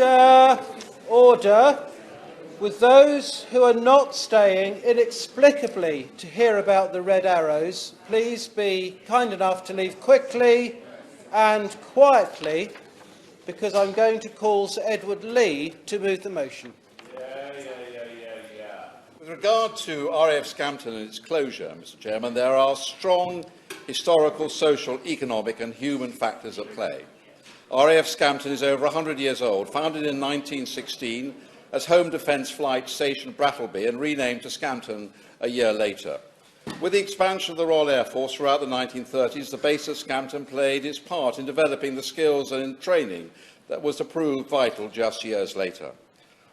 Order! Order! With those who are not staying inexplicably to hear about the red arrows, please be kind enough to leave quickly and quietly, because I'm going to call Sir Edward Leigh to move the motion. With regard to RAF Scampton and its closure, Mr. Chairman, there are strong historical, social, economic and human factors at play. RAF Scampton is over 100 years old, founded in 1916 as Home Defence Flight Station Brattleby and renamed to Scampton a year later. With the expansion of the Royal Air Force throughout the 1930s, the base at Scampton played its part in developing the skills and training that was to prove vital just years later.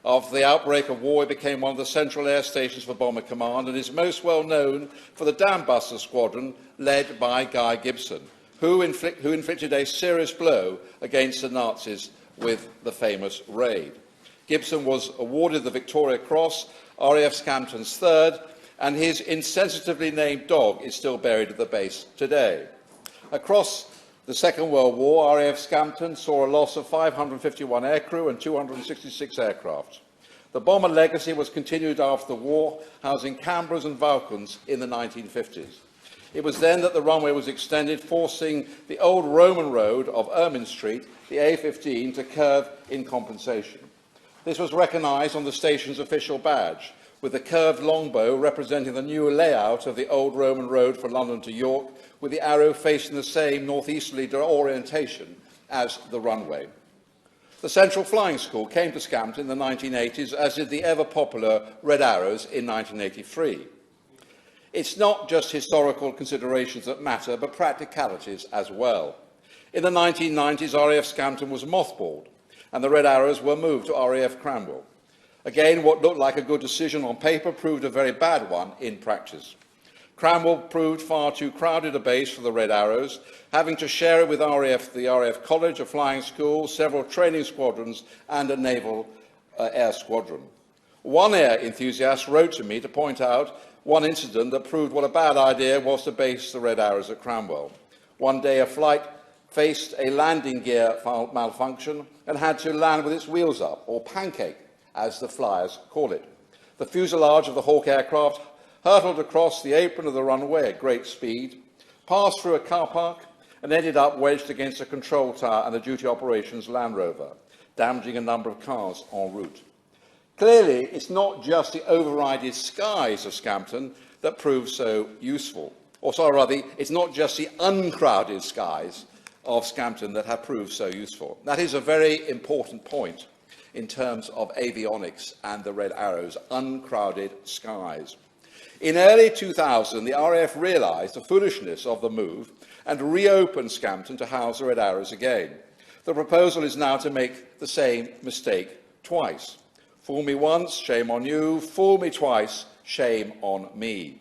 After the outbreak of war, it became one of the central air stations for Bomber Command and is most well known for the Dambuster Squadron led by Guy Gibson, who inflicted a serious blow against the Nazis with the famous raid. Gibson was awarded the Victoria Cross, RAF Scampton's third, and his insensitively named dog is still buried at the base today. Across the Second World War, RAF Scampton saw a loss of 551 aircrew and 266 aircraft. The bomber legacy was continued after the war, housing Canberras and Vulcans in the 1950s. It was then that the runway was extended, forcing the old Roman road of Ermine Street, the A15, to curve in compensation. This was recognised on the station's official badge, with the curved longbow representing the new layout of the old Roman road for London to York, with the arrow facing the same northeasterly orientation as the runway. The Central Flying School came to Scampton in the 1980s, as did the ever-popular Red Arrows in 1983. It's not just historical considerations that matter, but practicalities as well. In the 1990s, RAF Scampton was mothballed, and the Red Arrows were moved to RAF Cranwell. Again, what looked like a good decision on paper proved a very bad one in practice. Cranwell proved far too crowded a base for the Red Arrows, having to share it with the RAF College, a flying school, several training squadrons and a naval air squadron. One air enthusiast wrote to me to point out one incident that proved what a bad idea was to base the Red Arrows at Cranwell. One day a flight faced a landing gear malfunction and had to land with its wheels up, or pancake, as the flyers call it. The fuselage of the Hawk aircraft hurtled across the apron of the runway at great speed, passed through a car park, and ended up wedged against a control tower and the duty operations Land Rover, damaging a number of cars en route. Clearly, it's not just the overriding skies of Scampton that prove so useful. Or sorry, rather, it's not just the uncrowded skies of Scampton that have proved so useful. That is a very important point in terms of avionics and the Red Arrows, uncrowded skies. In early 2000, the RAF realised the foolishness of the move and reopened Scampton to house the Red Arrows again. The proposal is now to make the same mistake twice. Fool me once, shame on you. Fool me twice, shame on me.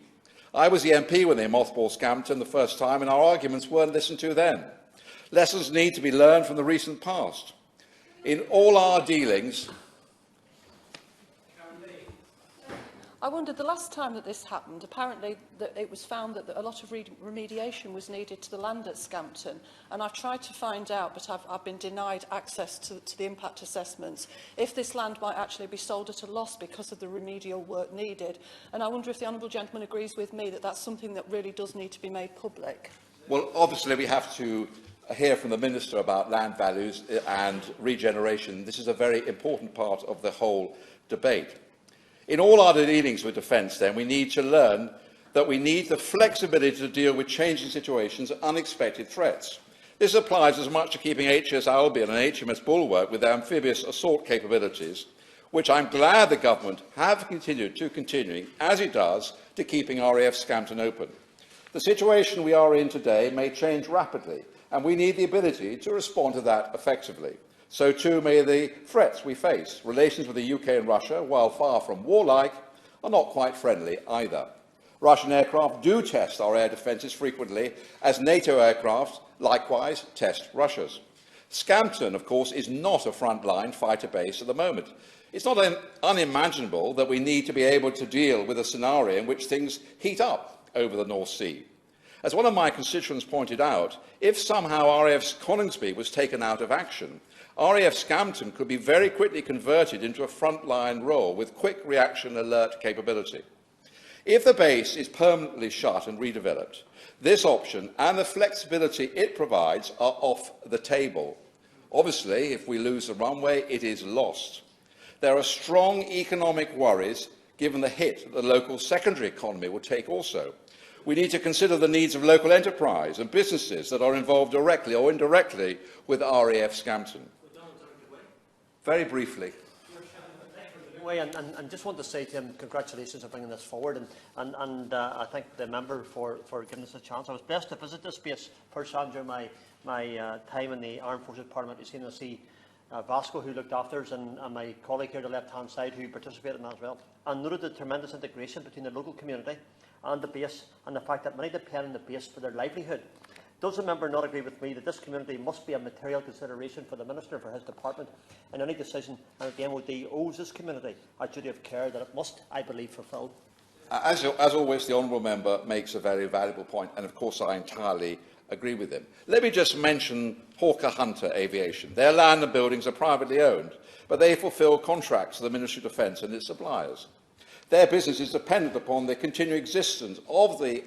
I was the MP when they mothballed Scampton the first time, and our arguments weren't listened to then. Lessons need to be learned from the recent past. In all our dealings, I wondered, the last time that this happened, apparently that it was found that a lot of remediation was needed to the land at Scampton, and I've tried to find out, but I've been denied access to the impact assessments, if this land might actually be sold at a loss because of the remedial work needed. And I wonder if the honourable gentleman agrees with me that that's something that really does need to be made public. Well, obviously we have to hear from the Minister about land values and regeneration. This is a very important part of the whole debate. In all our dealings with defence, then, we need to learn that we need the flexibility to deal with changing situations and unexpected threats. This applies as much to keeping HMS Albion and HMS Bulwark with their amphibious assault capabilities, which I'm glad the Government have continuing, as it does, to keeping RAF Scampton open. The situation we are in today may change rapidly, and we need the ability to respond to that effectively. So too may the threats we face. Relations with the UK and Russia, while far from warlike, are not quite friendly either. Russian aircraft do test our air defences frequently, as NATO aircraft likewise test Russia's. Scampton, of course, is not a frontline fighter base at the moment. It's not unimaginable that we need to be able to deal with a scenario in which things heat up over the North Sea. As one of my constituents pointed out, if somehow RAF Coningsby was taken out of action, RAF Scampton could be very quickly converted into a frontline role with quick reaction alert capability. If the base is permanently shut and redeveloped, this option and the flexibility it provides are off the table. Obviously, if we lose the runway, it is lost. There are strong economic worries given the hit that the local secondary economy will take also. We need to consider the needs of local enterprise and businesses that are involved directly or indirectly with RAF Scampton. Very briefly. And just want to say to him, congratulations on bringing this forward, and I thank the member for giving us a chance. I was blessed to visit this space firsthand during my time in the Armed Forces Parliamentary Scene, and see Vasco, who looked after us, and my colleague here on the left-hand side, who participated in that as well, and noted the tremendous integration between the local community and the base, and the fact that many depend on the base for their livelihood. Does the member not agree with me that this community must be a material consideration for the Minister and for his department in any decision, and that the MOD owes this community a duty of care that it must, I believe, fulfil? As always, the honourable member makes a very valuable point, and of course I entirely agree with him. Let me just mention Hawker Hunter Aviation. Their land and buildings are privately owned, but they fulfil contracts to the Ministry of Defence and its suppliers. Their business is dependent upon the continued existence of the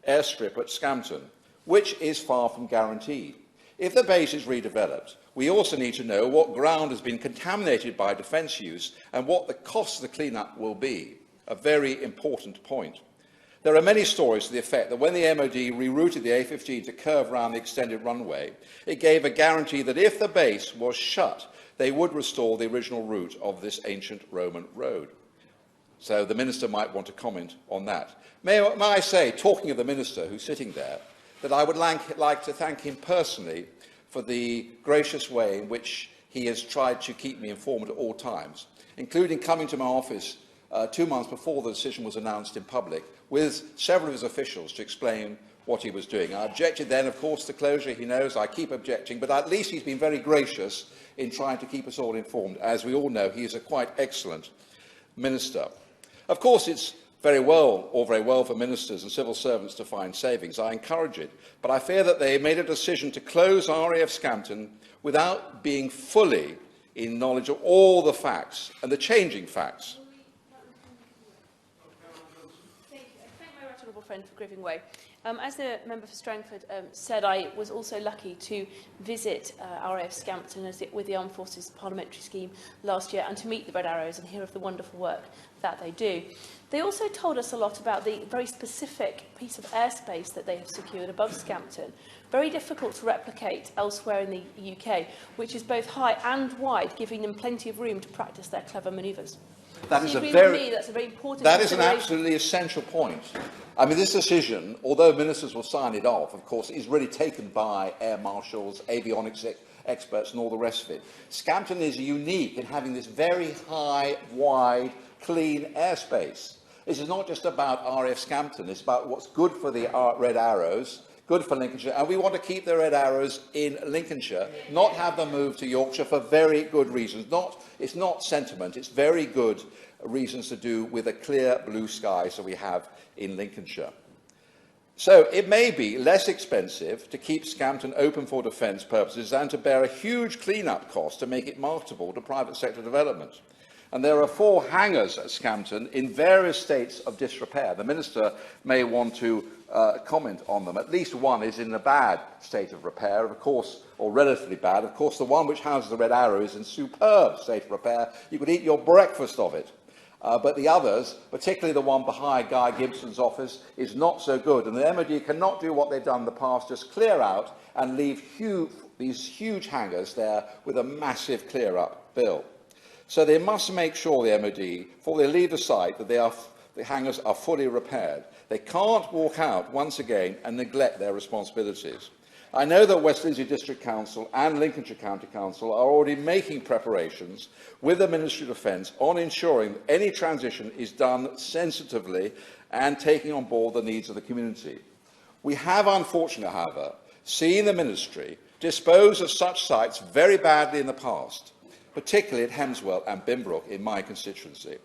airstrip at Scampton, which is far from guaranteed. If the base is redeveloped, we also need to know what ground has been contaminated by defence use and what the cost of the clean-up will be, a very important point. There are many stories to the effect that when the MOD rerouted the A-15 to curve around the extended runway, it gave a guarantee that if the base was shut, they would restore the original route of this ancient Roman road. So the Minister might want to comment on that. May I say, talking of the Minister who's sitting there, that I would like to thank him personally for the gracious way in which he has tried to keep me informed at all times, including coming to my office 2 months before the decision was announced in public with several of his officials to explain what he was doing. I objected then, of course, to closure. He knows I keep objecting, but at least he's been very gracious in trying to keep us all informed. As we all know, he is a quite excellent minister. Of course, it's very well for ministers and civil servants to find savings. I encourage it, but I fear that they made a decision to close RAF Scampton without being fully in knowledge of all the facts and the changing facts. Thank you. I thank my right honourable friend for giving way. As the member for Strangford said, I was also lucky to visit RAF Scampton with the Armed Forces Parliamentary Scheme last year, and to meet the Red Arrows and hear of the wonderful work that they do. They also told us a lot about the very specific piece of airspace that they have secured above Scampton, very difficult to replicate elsewhere in the UK, which is both high and wide, giving them plenty of room to practice their clever manoeuvres. That's an absolutely essential point. I mean, this decision, although ministers will sign it off, of course, is really taken by air marshals, avionics experts and all the rest of it. Scampton is unique in having this very high, wide, clean airspace. This is not just about RAF Scampton, it's about what's good for the Red Arrows, good for Lincolnshire, and we want to keep the Red Arrows in Lincolnshire, not have them move to Yorkshire for very good reasons. It's not sentiment, it's very good reasons to do with the clear blue skies that we have in Lincolnshire. So it may be less expensive to keep Scampton open for defence purposes than to bear a huge clean-up cost to make it marketable to private sector development. And there are 4 hangars at Scampton in various states of disrepair. The Minister may want to comment on them. At least one is in a bad state of repair, of course, or relatively bad. Of course, the one which houses the Red Arrow is in superb state of repair. You could eat your breakfast of it. But the others, particularly the one behind Guy Gibson's office, is not so good. And the MOD cannot do what they've done in the past, just clear out and leave these huge hangars there with a massive clear-up bill. So they must make sure, the MOD, before they leave the site, that the hangars are fully repaired. They can't walk out once again and neglect their responsibilities. I know that Westminster District Council and Lincolnshire County Council are already making preparations with the Ministry of Defence on ensuring that any transition is done sensitively and taking on board the needs of the community. We have, unfortunately, however, seen the Ministry dispose of such sites very badly in the past, particularly at Hemswell and Bimbrook in my constituency.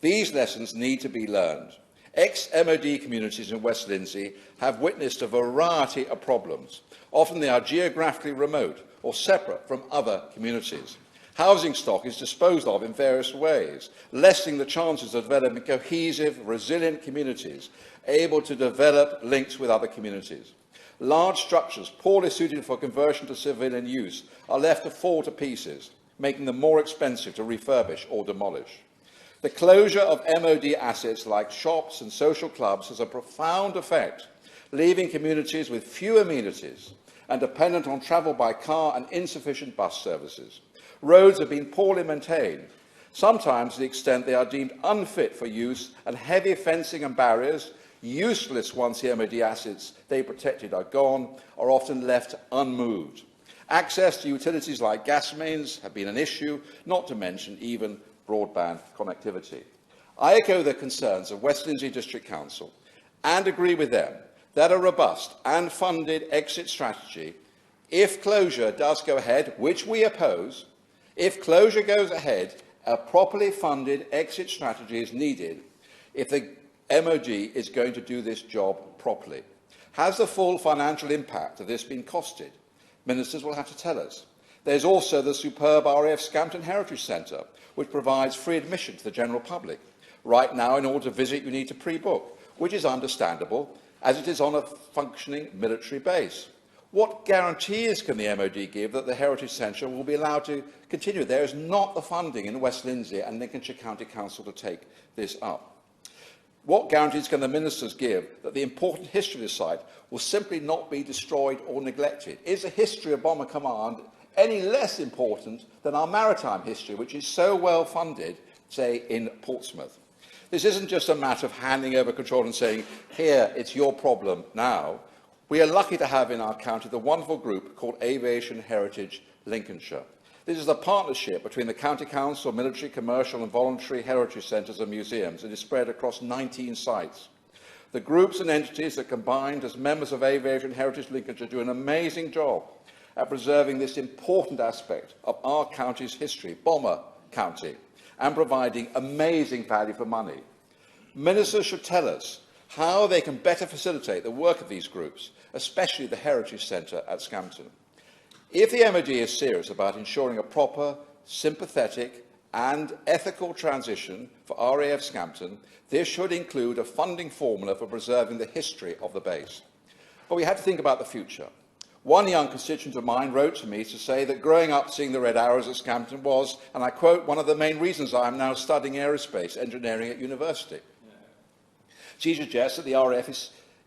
These lessons need to be learned. Ex-MOD communities in West Lindsey have witnessed a variety of problems. Often they are geographically remote or separate from other communities. Housing stock is disposed of in various ways, lessening the chances of developing cohesive, resilient communities able to develop links with other communities. Large structures poorly suited for conversion to civilian use are left to fall to pieces, making them more expensive to refurbish or demolish. The closure of MOD assets like shops and social clubs has a profound effect, leaving communities with few amenities and dependent on travel by car and insufficient bus services. Roads have been poorly maintained, sometimes to the extent they are deemed unfit for use, and heavy fencing and barriers, useless once the MOD assets they protected are gone, are often left unmoved. Access to utilities like gas mains have been an issue, not to mention even broadband connectivity. I echo the concerns of West Lindsey District Council and agree with them that a robust and funded exit strategy, if closure does go ahead, which we oppose, if closure goes ahead, a properly funded exit strategy is needed if the MOD is going to do this job properly. Has the full financial impact of this been costed? Ministers will have to tell us. There's also the superb RAF Scampton Heritage Centre, which provides free admission to the general public. Right now, in order to visit, you need to pre-book, which is understandable, as it is on a functioning military base. What guarantees can the MOD give that the Heritage Centre will be allowed to continue? There is not the funding in West Lindsey and Lincolnshire County Council to take this up. What guarantees can the ministers give that the important history of this site will simply not be destroyed or neglected? Is the history of Bomber Command any less important than our maritime history, which is so well funded, say, in Portsmouth? This isn't just a matter of handing over control and saying, here, it's your problem now. We are lucky to have in our county the wonderful group called Aviation Heritage Lincolnshire. This is a partnership between the County Council, military, commercial and voluntary heritage centres and museums. It is spread across 19 sites. The groups and entities that combined as members of Aviation Heritage Lincolnshire do an amazing job at preserving this important aspect of our county's history, Bomber County, and providing amazing value for money. Ministers should tell us how they can better facilitate the work of these groups, especially the Heritage Centre at Scampton. If the MOD is serious about ensuring a proper, sympathetic and ethical transition for RAF Scampton, this should include a funding formula for preserving the history of the base. But we have to think about the future. One young constituent of mine wrote to me to say that growing up seeing the Red Arrows at Scampton was, and I quote, one of the main reasons I am now studying aerospace engineering at university. She suggests that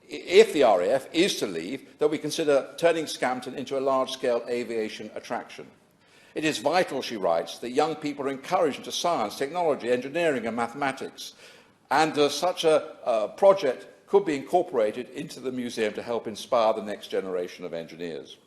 if the RAF is to leave, that we consider turning Scampton into a large-scale aviation attraction. It is vital, she writes, that young people are encouraged into science, technology, engineering and mathematics, and such a project could be incorporated into the museum to help inspire the next generation of engineers.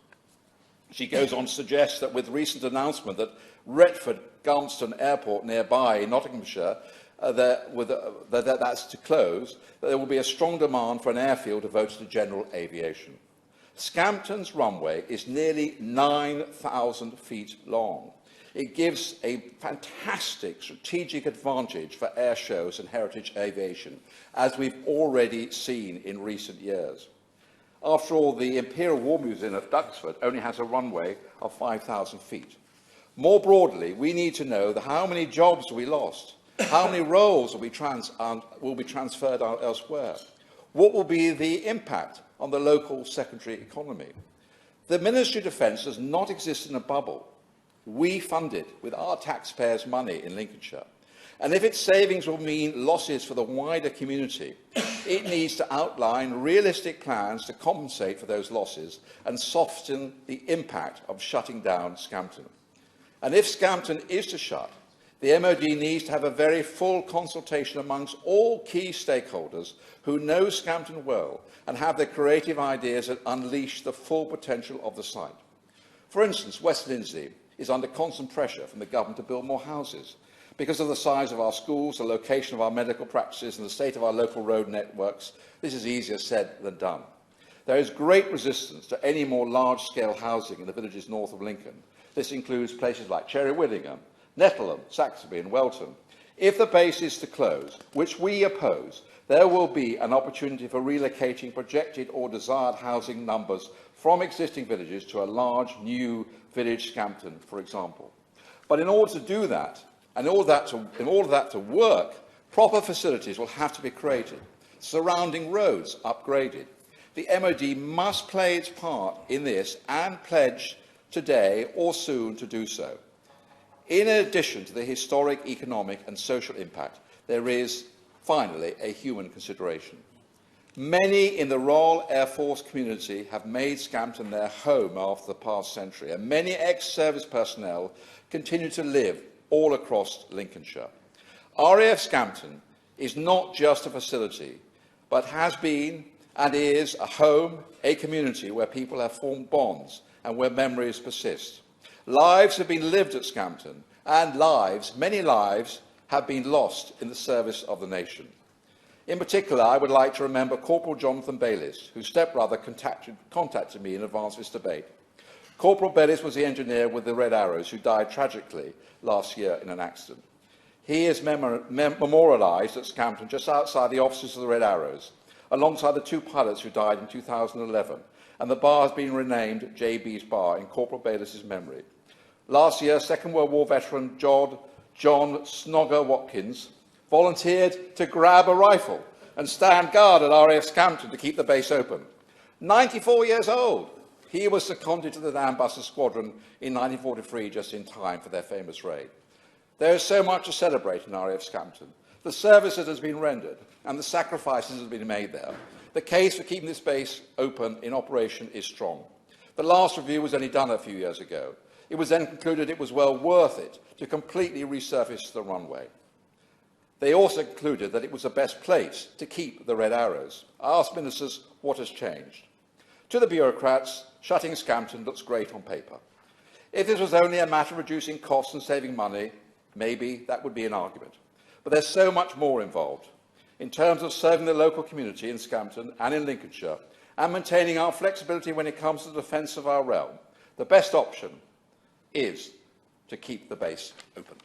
She goes on to suggest that with recent announcement that Retford-Galmston Airport nearby in Nottinghamshire that's to close, that there will be a strong demand for an airfield devoted to general aviation. Scampton's runway is nearly 9,000 feet long. It gives a fantastic strategic advantage for air shows and heritage aviation, as we've already seen in recent years. After all, the Imperial War Museum at Duxford only has a runway of 5,000 feet. More broadly, we need to know how many jobs we lost. How many roles will be transferred elsewhere? What will be the impact on the local secondary economy? The Ministry of Defence does not exist in a bubble. We fund it with our taxpayers' money in Lincolnshire. And if its savings will mean losses for the wider community, it needs to outline realistic plans to compensate for those losses and soften the impact of shutting down Scampton. And if Scampton is to shut, the MOD needs to have a very full consultation amongst all key stakeholders who know Scampton well and have the creative ideas that unleash the full potential of the site. For instance, West Lindsey is under constant pressure from the government to build more houses. Because of the size of our schools, the location of our medical practices and the state of our local road networks, this is easier said than done. There is great resistance to any more large-scale housing in the villages north of Lincoln. This includes places like Cherry Willingham, Nettleham, Saxby and Welton. If the base is to close, which we oppose, there will be an opportunity for relocating projected or desired housing numbers from existing villages to a large new village Scampton, for example. But in order to do that, and in order that to work, proper facilities will have to be created, surrounding roads upgraded. The MOD must play its part in this and pledge today or soon to do so. In addition to the historic economic and social impact, there is, finally, a human consideration. Many in the Royal Air Force community have made Scampton their home after the past century, and many ex-service personnel continue to live all across Lincolnshire. RAF Scampton is not just a facility, but has been and is a home, a community where people have formed bonds and where memories persist. Lives have been lived at Scampton, and many lives, have been lost in the service of the nation. In particular, I would like to remember Corporal Jonathan Bayliss, whose stepbrother contacted me in advance of this debate. Corporal Bayliss was the engineer with the Red Arrows who died tragically last year in an accident. He is memorialised at Scampton just outside the offices of the Red Arrows, alongside the two pilots who died in 2011, and the bar has been renamed JB's Bar in Corporal Bayliss's memory. Last year, Second World War veteran John Snogger Watkins volunteered to grab a rifle and stand guard at RAF Scampton to keep the base open. 94 years old, he was seconded to the Dambuster Squadron in 1943, just in time for their famous raid. There is so much to celebrate in RAF Scampton. The service that has been rendered and the sacrifices that have been made there. The case for keeping this base open in operation is strong. The last review was only done a few years ago. It was then concluded it was well worth it to completely resurface the runway. They also concluded that it was the best place to keep the Red Arrows. I asked ministers what has changed. To the bureaucrats, shutting Scampton looks great on paper. If this was only a matter of reducing costs and saving money, maybe that would be an argument. But there's so much more involved in terms of serving the local community in Scampton and in Lincolnshire and maintaining our flexibility when it comes to the defence of our realm. The best option is to keep the base open.